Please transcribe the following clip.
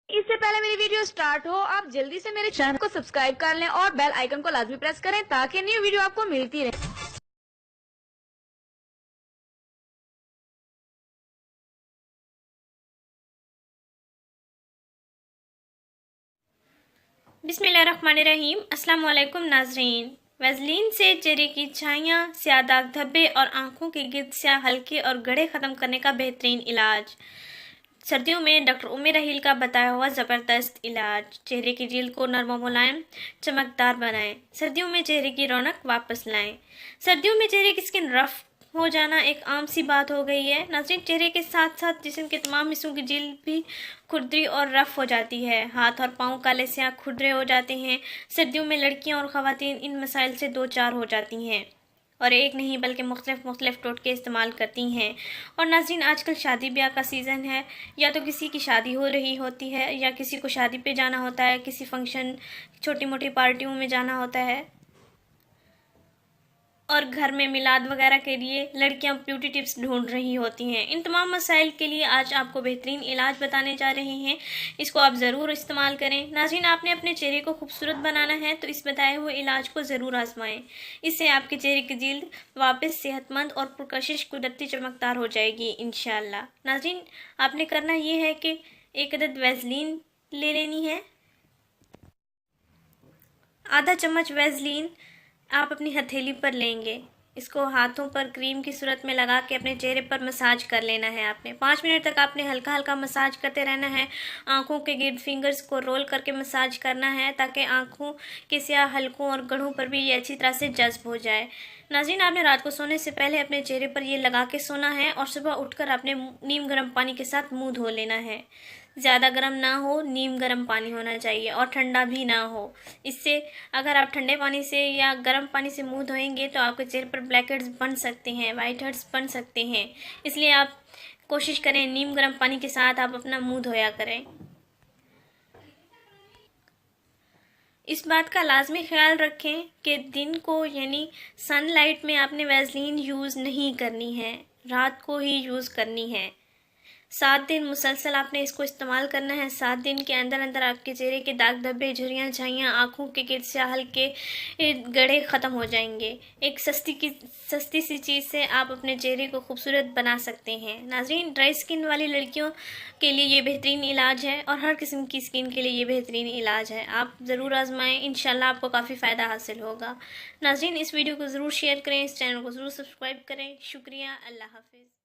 اس سے پہلے میری ویڈیو سٹارٹ ہو آپ جلدی سے میرے چینل کو سبسکرائب کر لیں اور بیل آئیکن کو لازمی پریس کریں تاکہ نیو ویڈیو آپ کو ملتی رہے۔ بسم اللہ الرحمن الرحیم۔ السلام علیکم ناظرین۔ ویزلین سے چہرے کی چھائیاں، سیاہ داغ دھبے اور آنکھوں کے گرد سیاہ حلقے اور گڑھے ختم کرنے کا بہترین علاج۔ سردیوں میں ڈاکٹر ام رحیل کا بتایا ہوا زبردست علاج۔ چہرے کی جلد کو نرم و ملائم، چمکدار بنائیں۔ سردیوں میں چہرے کی رونق واپس لائیں۔ سردیوں میں چہرے کی سکن رف ہو جانا ایک عام سی بات ہو گئی ہے۔ ناظرین، چہرے کے ساتھ ساتھ جسم کے تمام حصوں کی جلد بھی کھردری اور رف ہو جاتی ہے۔ ہاتھ اور پاؤں کالے سیاہ کھردرے ہو جاتے ہیں۔ سردیوں میں لڑکیاں اور خواتین ان مسائل سے دو چار ہو جاتی ہیں اور ایک نہیں بلکہ مختلف ٹوٹکے استعمال کرتی ہیں۔ اور ناظرین، آج کل شادی بیاہ کا سیزن ہے، یا تو کسی کی شادی ہو رہی ہوتی ہے یا کسی کو شادی پہ جانا ہوتا ہے، کسی فنکشن چھوٹی موٹی پارٹیوں میں جانا ہوتا ہے، اور گھر میں میلاد وغیرہ کے لیے لڑکیاں بیوٹی ٹپس ڈھونڈ رہی ہوتی ہیں۔ ان تمام مسائل کے لیے آج آپ کو بہترین علاج بتانے جا رہے ہیں، اس کو آپ ضرور استعمال کریں۔ ناظرین، آپ نے اپنے چہرے کو خوبصورت بنانا ہے تو اس بتائے ہوئے علاج کو ضرور آزمائیں۔ اس سے آپ کے چہرے کی جلد واپس صحت مند اور پرکشش قدرتی چمکدار ہو جائے گی انشاءاللہ۔ ناظرین، آپ نے کرنا یہ ہے کہ ایک عدد ویزلین لے لینی ہے۔ آدھا چمچ ویزلین آپ اپنی ہتھیلی پر لیں گے۔ اس کو ہاتھوں پر کریم کی صورت میں لگا کے اپنے چہرے پر مساج کر لینا ہے۔ آپ نے 5 منٹ تک آپ نے ہلکا ہلکا مساج کرتے رہنا ہے۔ آنکھوں کے گرد فنگرز کو رول کر کے مساج کرنا ہے تاکہ آنکھوں کے سیاہ حلقوں اور گڑھوں پر بھی یہ اچھی طرح سے جذب ہو جائے۔ ناظرین، آپ نے رات کو سونے سے پہلے اپنے چہرے پر یہ لگا کے سونا ہے اور صبح اٹھ کر آپ نے نیم گرم پانی کے ساتھ منہ دھو لینا ہے۔ زیادہ گرم نہ ہو، نیم گرم پانی ہونا چاہیے اور ٹھنڈا بھی نہ ہو۔ اس سے اگر آپ ٹھنڈے پانی سے یا گرم پانی سے منہ دھوئیں گے تو آپ کے چہرے پر بلیک ہیڈز بن سکتے ہیں، وائٹ ہیڈز بن سکتے ہیں۔ اس لیے آپ کوشش کریں نیم گرم پانی کے ساتھ آپ اپنا منہ دھویا کریں۔ اس بات کا لازمی خیال رکھیں کہ دن کو یعنی سن لائٹ میں آپ نے ویزلین یوز نہیں کرنی ہے، رات کو ہی یوز کرنی ہے۔ 7 دن مسلسل آپ نے اس کو استعمال کرنا ہے۔ 7 دن کے اندر اندر آپ کے چہرے کے داغ دھبے، جھریاں، چھائیاں، آنکھوں کے گرد سیاہ حلقے، گڑھے ختم ہو جائیں گے۔ ایک سستی سی چیز سے آپ اپنے چہرے کو خوبصورت بنا سکتے ہیں۔ ناظرین، ڈرائی سکن والی لڑکیوں کے لیے یہ بہترین علاج ہے اور ہر قسم کی سکن کے لیے یہ بہترین علاج ہے۔ آپ ضرور آزمائیں، انشاءاللہ آپ کو کافی فائدہ حاصل ہوگا۔ ناظرین، اس ویڈیو کو ضرور شیئر کریں، اس چینل کو ضرور سبسکرائب کریں۔ شکریہ، اللہ حافظ۔